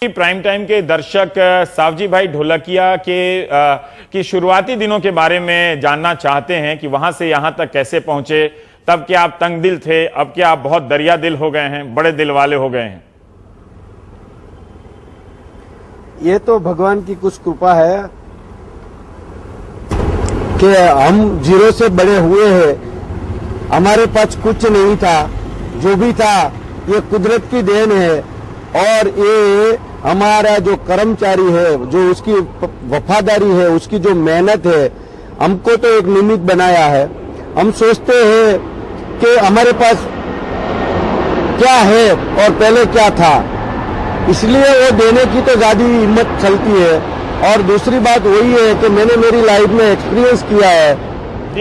Prime time के दर्शक सावजी भाई ढोलकिया की शुरुआती दिनों के बारे में जानना चाहते हैं कि वहां से यहां तक कैसे पहुंचे। तब क्या आप तंग दिल थे, अब क्या आप बहुत दरिया दिल हो गए हैं, बड़े दिल वाले हो गए हैं? ये तो भगवान की कुछ कृपा है कि हम जीरो से बड़े हुए हैं। हमारे पास कुछ नहीं था, जो भी था ये कुदरत की देन है। और ये हमारा जो कर्मचारी है, जो उसकी वफादारी है, उसकी जो मेहनत है, हमको तो एक निमित्त बनाया है। हम सोचते हैं कि हमारे पास क्या है और पहले क्या था, इसलिए वो देने की तो ज्यादा हिम्मत चलती है। और दूसरी बात वही है कि मैंने मेरी लाइफ में एक्सपीरियंस किया है।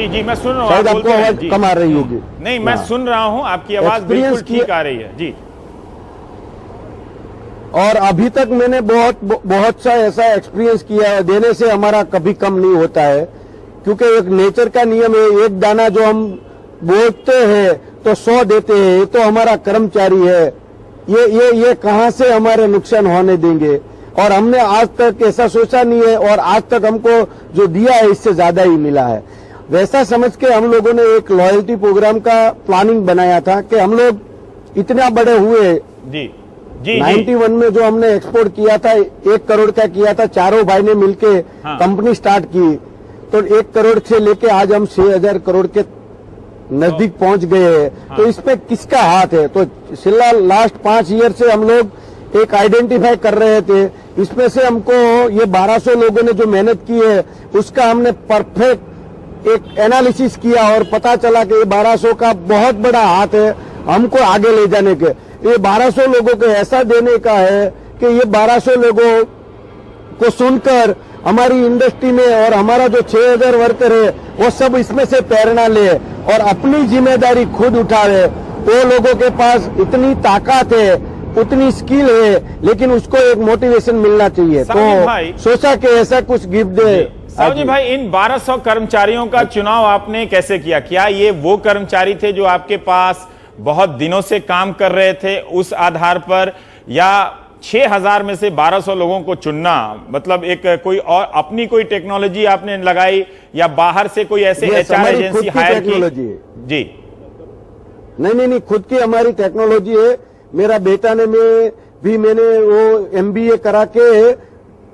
जी मैं सुन रहा हूँ। शायद आपको आवाज कम आ रही होगी। नहीं, मैं सुन रहा हूँ, आपकी आवाज बिल्कुल ठीक आ रही है जी। और अभी तक मैंने बहुत सा ऐसा एक्सपीरियंस किया है। देने से हमारा कभी कम नहीं होता है, क्योंकि एक नेचर का नियम है। एक दाना जो हम बोते हैं तो 100 देते हैं। ये तो हमारा कर्मचारी है। ये कहां से हमारे नुकसान होने देंगे। और हमने आज तक ऐसा सोचा नहीं है, और आज तक हमको जो दिया है इससे ज्यादा ही मिला है। वैसा समझ के हम लोगों ने एक लॉयल्टी प्रोग्राम का प्लानिंग बनाया था कि हम लोग इतना बड़े हुए। जी 91 में जो हमने एक्सपोर्ट किया था 1 करोड़ का किया था, चारों भाई ने मिलके कंपनी स्टार्ट की। तो 1 करोड़ से लेके आज हम 6000 करोड़ के नजदीक पहुंच गए हैं। तो इसमें किसका हाथ है? तो फिलहाल लास्ट 5 ईयर से हम लोग एक आइडेंटिफाई कर रहे थे। इसमें से हमको ये 1200 लोगों ने जो मेहनत की है उसका हमने परफेक्ट एक एनालिसिस किया, और पता चला कि ये 1200 का बहुत बड़ा हाथ है हमको आगे ले जाने के। ये 1200 लोगों को ऐसा देने का है कि ये 1200 लोगों को सुनकर हमारी इंडस्ट्री में और हमारा जो 6000 वर्कर है वो सब इसमें से प्रेरणा ले और अपनी जिम्मेदारी खुद उठावे। वो लोगों के पास इतनी ताकत है, उतनी स्किल है, लेकिन उसको एक मोटिवेशन मिलना चाहिए। तो सोचा कि ऐसा कुछ गिफ्ट दे। सावजी भाई, इन 1200 कर्मचारियों का चुनाव आपने कैसे किया? क्या ये वो कर्मचारी थे जो आपके पास बहुत दिनों से काम कर रहे थे उस आधार पर, या 6000 में से 1200 लोगों को चुनना, मतलब एक कोई और अपनी कोई टेक्नोलॉजी आपने लगाई, या बाहर से कोई ऐसे HR एजेंसी हायर की? जी नहीं, खुद की हमारी टेक्नोलॉजी है। मेरा बेटा ने मैंने वो MBA करा के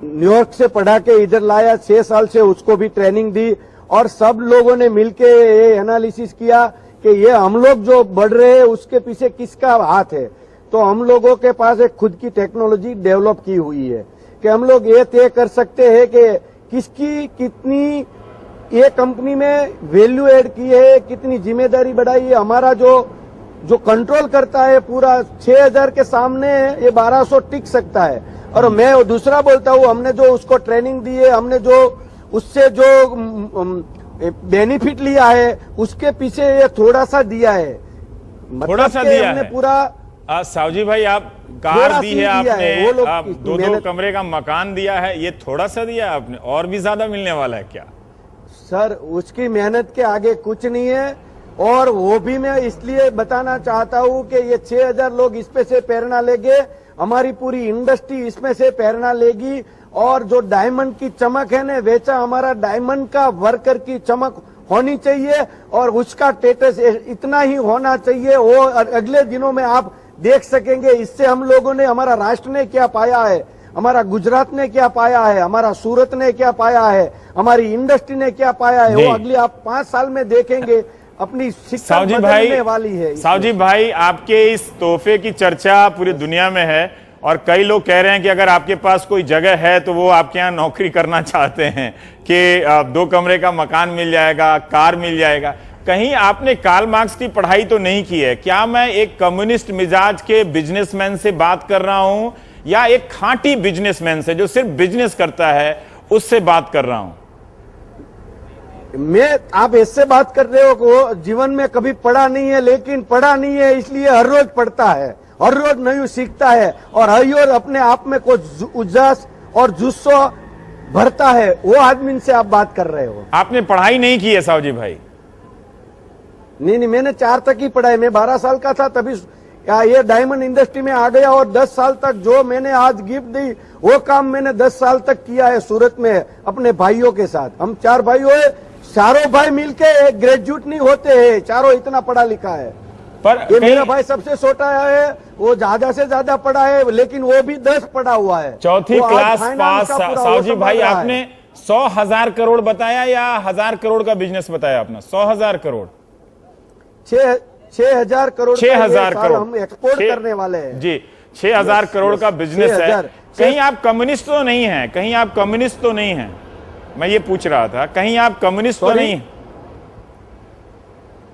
न्यूयॉर्क से पढ़ा के इधर लाया। 6 साल से उसको भी ट्रेनिंग दी, और सब लोगों ने मिलके एनालिसिस किया कि ये हम लोग जो बढ़ रहे हैं उसके पीछे किसका हाथ है। तो हम लोगों के पास एक खुद की टेक्नोलॉजी डेवलप की हुई है कि हम लोग ये तय कर सकते हैं कि किसकी कितनी ये कंपनी में वैल्यू ऐड की है, कितनी जिम्मेदारी बढ़ाई है। हमारा जो कंट्रोल करता है पूरा 6000 के सामने ये 1200 टिक सकता है। और मैं दूसरा बोलता हूँ, हमने जो उसको ट्रेनिंग दी है, हमने जो उससे जो बेनिफिट लिया है उसके पीछे ये थोड़ा सा दिया है, थोड़ा सा दिया है पूरा। सावजी भाई, आप कार दी है आपने, आप 2-2 कमरे का मकान दिया है, ये थोड़ा सा दिया है आपने, और भी ज्यादा मिलने वाला है क्या? सर, उसकी मेहनत के आगे कुछ नहीं है। और वो भी मैं इसलिए बताना चाहता हूँ कि ये 6000 लोग इसमें से प्रेरणा लेंगे, हमारी पूरी इंडस्ट्री इसमें से प्रेरणा लेगी। और जो डायमंड की चमक है ना, वैसा हमारा डायमंड का वर्कर की चमक होनी चाहिए, और उसका स्टेटस इतना ही होना चाहिए। वो अगले दिनों में आप देख सकेंगे। इससे हम लोगों ने, हमारा राष्ट्र ने क्या पाया है, हमारा गुजरात ने क्या पाया है, हमारा सूरत ने क्या पाया है, हमारी इंडस्ट्री ने क्या पाया है, वो अगले आप 5 साल में देखेंगे। अपनी शिक्षा बदलने वाली है। सावजी भाई, आपके इस तोहफे की चर्चा पूरी दुनिया में है, और कई लोग कह रहे हैं कि अगर आपके पास कोई जगह है तो वो आपके यहाँ नौकरी करना चाहते हैं कि 2 कमरे का मकान मिल जाएगा, कार मिल जाएगा। कहीं आपने कार्ल मार्क्स की पढ़ाई तो नहीं की है? क्या मैं एक कम्युनिस्ट मिजाज के बिजनेसमैन से बात कर रहा हूं, या एक खांटी बिजनेसमैन से जो सिर्फ बिजनेस करता है उससे बात कर रहा हूं? आप इससे बात कर रहे हो को जीवन में कभी पढ़ा नहीं है, लेकिन पढ़ा नहीं है इसलिए हर रोज पढ़ता है, हर रोज नई सीखता है, और हर रोज अपने आप में कुछ उजास और जुस्सो भरता है। वो आदमी से आप बात कर रहे हो। आपने पढ़ाई नहीं की है सावजी भाई? नहीं, मैंने 4 तक ही पढ़ा है। मैं 12 साल का था तभी या ये डायमंड इंडस्ट्री में आ गया और 10 साल तक जो मैंने आज गिफ्ट दी वो काम मैंने 10 साल तक किया है सूरत में अपने भाइयों के साथ। हम 4 भाइयों है, चारों भाई मिलके एक ग्रेजुएट नहीं होते हैं, चारों इतना पढ़ा लिखा है। पर ये मेरा भाई सबसे छोटा है, वो ज्यादा से ज्यादा पढ़ा है, लेकिन वो भी 10 पढ़ा हुआ है, चौथी वो आज क्लास फाइनेंस पास। का पूरा साहू वो जी संभाल भाई, रहा है। आपने 100,000 करोड़ बताया या 1000 करोड़ का बिजनेस बताया अपना? 100,000 करोड़, 6,000 करोड़, 6,000 करोड़ हम एक्सपोर्ट करने वाले हैं जी। 6,000 करोड़ का बिजनेस है। 6,000। कहीं आप कम्युनिस्ट तो नहीं है? कहीं आप कम्युनिस्ट तो नहीं है? मैं ये पूछ रहा था, कहीं आप कम्युनिस्ट तो नहीं?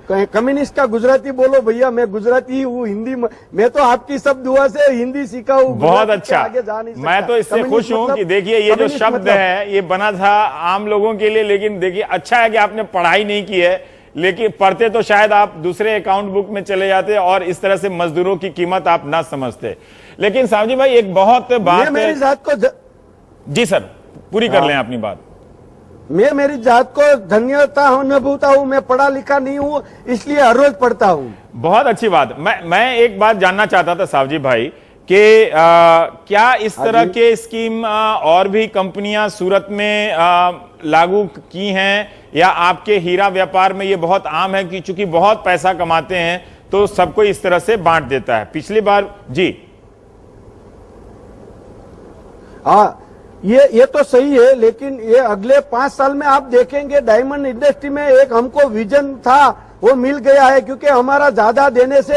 कम्युनिस्ट का गुजराती बोलो भैया, मैं गुजराती ही हूँ, हिंदी मैं तो आपकी सब दुआ से हिंदी सीखा हूँ। बहुत अच्छा। आगे जा नहीं सकता। मैं तो इससे खुश हूँ कि देखिए ये जो शब्द है ये बना था आम लोगों के लिए, लेकिन देखिए अच्छा है कि आपने पढ़ाई नहीं की है, लेकिन पढ़ते तो शायद आप दूसरे अकाउंट बुक में चले जाते और इस तरह से मजदूरों की कीमत आप ना समझते। लेकिन साहब जी भाई एक बहुत बात मेरी जात को जी सर पूरी कर लें अपनी बात। मैं मेरी जात को धन्यता अनुभूता हूँ, मैं पढ़ा लिखा नहीं हूँ इसलिए हर रोज पढ़ता हूँ। बहुत अच्छी बात। मैं एक बात जानना चाहता था साहब जी भाई कि क्या इस तरह के स्कीम और भी कंपनियां सूरत में लागू की हैं, या आपके हीरा व्यापार में ये बहुत आम है कि चूंकि बहुत पैसा कमाते हैं तो सबको इस तरह से बांट देता है? पिछली बार जी हाँ ये तो सही है, लेकिन ये अगले 5 साल में आप देखेंगे डायमंड इंडस्ट्री में एक हमको विजन था वो मिल गया है, क्योंकि हमारा ज्यादा देने से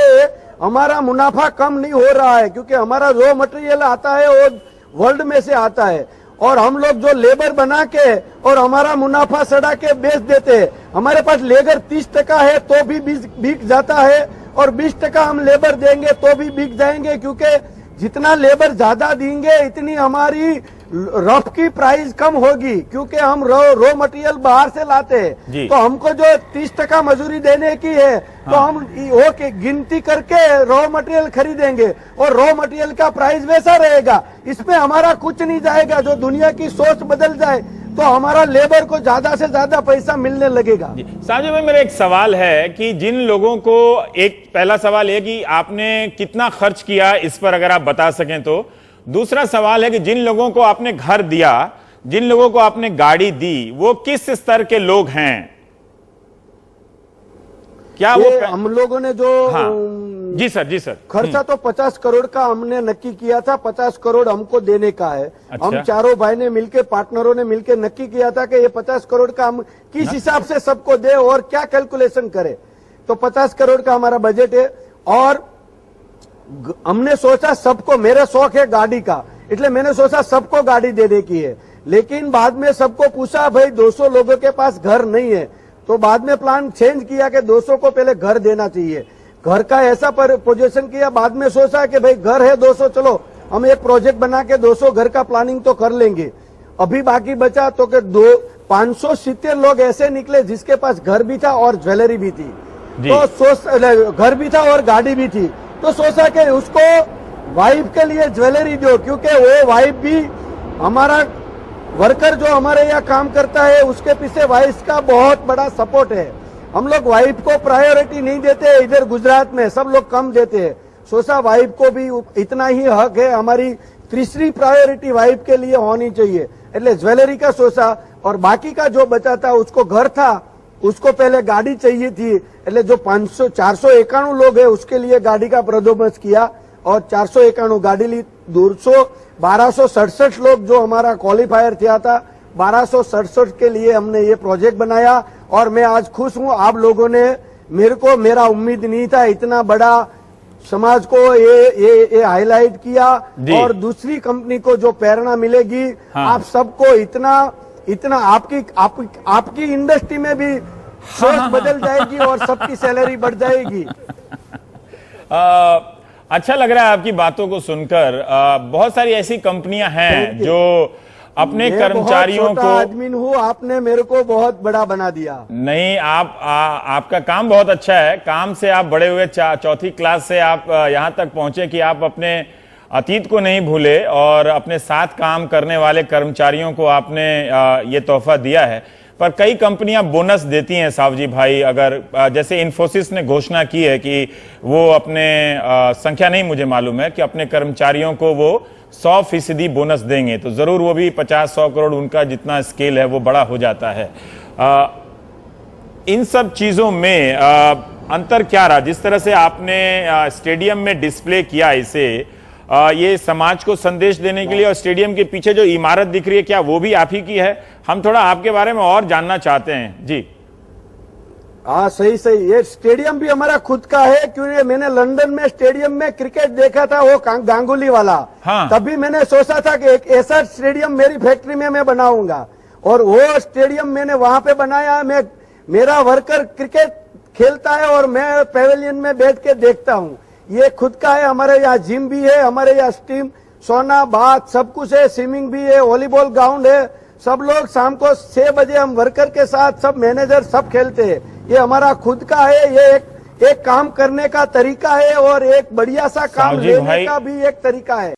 हमारा मुनाफा कम नहीं हो रहा है, क्योंकि हमारा रॉ मटेरियल आता है वो वर्ल्ड में से आता है और हम लोग जो लेबर बना के और हमारा मुनाफा सड़ा के बेच देते हैं। हमारे पास लेबर 30% है तो भी बिक जाता है और 20% हम लेबर देंगे तो भी बिक जाएंगे, क्योंकि जितना लेबर ज्यादा देंगे इतनी हमारी रफ की प्राइस कम होगी, क्योंकि हम रॉ मटेरियल बाहर से लाते हैं। तो हमको जो 30% मजदूरी देने की है तो हम वो गिनती करके रॉ मटेरियल खरीदेंगे और रॉ मटेरियल का प्राइस वैसा रहेगा, इसमें हमारा कुछ नहीं जाएगा। जो दुनिया की सोच बदल जाए तो हमारा लेबर को ज्यादा से ज्यादा पैसा मिलने लगेगा। साजू भाई मेरा एक सवाल है कि जिन लोगों को, एक पहला सवाल है कि आपने कितना खर्च किया इस पर अगर आप बता सकें तो। दूसरा सवाल है कि जिन लोगों को आपने घर दिया, जिन लोगों को आपने गाड़ी दी, वो किस स्तर के लोग हैं? क्या वो हम लोगों ने जो जी सर खर्चा तो 50 करोड़ का हमने नक्की किया था, 50 करोड़ हमको देने का है। अच्छा। हम चारों भाई ने मिलके, पार्टनरों ने मिलके नक्की किया था कि ये 50 करोड़ का हम किस हिसाब से सबको दे और क्या कैलकुलेशन करे। तो 50 करोड़ का हमारा बजट है और हमने सोचा सबको, मेरा शौक है गाड़ी का, इसलिए मैंने सोचा सबको गाड़ी देने की है। लेकिन बाद में सबको पूछा भाई 200 लोगों के पास घर नहीं है, तो बाद में प्लान चेंज किया कि 200 को पहले घर देना चाहिए। घर का ऐसा पोजीशन किया, बाद में सोचा कि भाई घर है 200, चलो हम एक प्रोजेक्ट बना के 200 घर का प्लानिंग तो कर लेंगे। अभी बाकी बचा तो कि 570 लोग ऐसे निकले जिसके पास घर भी था और ज्वेलरी भी थी, तो घर भी था और गाड़ी भी थी। तो सोचा कि उसको वाइफ के लिए ज्वेलरी दो, क्योंकि वो वाइफ भी हमारा वर्कर जो हमारे यहाँ काम करता है उसके पीछे वाइफ का बहुत बड़ा सपोर्ट है। हम लोग वाइफ को प्रायोरिटी नहीं देते इधर गुजरात में, सब लोग कम देते हैं। सोचा वाइफ को भी इतना ही हक है, हमारी तीसरी प्रायोरिटी वाइफ के लिए होनी चाहिए, એટલે ज्वेलरी का सोचा। और बाकी का जो बचा था, उसको घर था, उसको पहले गाड़ी चाहिए थी, એટલે जो 491 लोग है उसके लिए गाड़ी का बंदोबस्त किया और 491 गाड़ी ली। 1267 लोग जो हमारा क्वालिफायर किया था, 1267 के लिए हमने ये प्रोजेक्ट बनाया और मैं आज खुश हूँ। आप लोगों ने मेरा उम्मीद नहीं था इतना बड़ा समाज को ये हाईलाइट किया और दूसरी कंपनी को जो प्रेरणा मिलेगी, आप सबको इतना आपकी इंडस्ट्री में भी सोच बदल जाएगी और सबकी सैलरी बढ़ जाएगी। अच्छा लग रहा है आपकी बातों को सुनकर। बहुत सारी ऐसी कंपनियां हैं जो अपने कर्मचारियों को, आदमी हूँ, आपने मेरे को बहुत बड़ा बना दिया। नहीं, आपका काम बहुत अच्छा है, काम से आप बड़े हुए, चौथी क्लास से आप यहां तक पहुंचे कि आप अपने अतीत को नहीं भूले और अपने साथ काम करने वाले कर्मचारियों को आपने ये तोहफा दिया है। पर कई कंपनियां बोनस देती हैं साहब जी भाई। अगर जैसे इन्फोसिस ने घोषणा की है कि वो अपने संख्या नहीं मुझे मालूम है कि अपने कर्मचारियों को वो 100% बोनस देंगे, तो जरूर वो भी 50-100 करोड़ उनका जितना स्केल है वो बड़ा हो जाता है। इन सब चीजों में अंतर क्या रहा? जिस तरह से आपने स्टेडियम में डिस्प्ले किया इसे, ये समाज को संदेश देने के लिए, और स्टेडियम के पीछे जो इमारत दिख रही है क्या वो भी आप ही की है? हम थोड़ा आपके बारे में और जानना चाहते हैं जी। हाँ सही सही, ये स्टेडियम भी हमारा खुद का है, क्योंकि मैंने लंदन में स्टेडियम में क्रिकेट देखा था, वो गांगुली वाला। हाँ। तभी मैंने सोचा था कि एक ऐसा स्टेडियम मेरी फैक्ट्री में मैं बनाऊंगा, और वो स्टेडियम मैंने वहां पे बनाया। मेरा वर्कर क्रिकेट खेलता है और मैं पेवेलियन में बैठ के देखता हूँ। ये खुद का है। हमारे यहाँ जिम भी है, हमारे यहाँ स्टीम सोना बाथ सब कुछ है, स्विमिंग भी है, वॉलीबॉल ग्राउंड है। सब लोग शाम को 6 बजे हम वर्कर के साथ सब मैनेजर सब खेलते हैं। ये हमारा खुद का है। ये एक काम करने का तरीका है और एक बढ़िया सा काम लेने का भी एक तरीका है।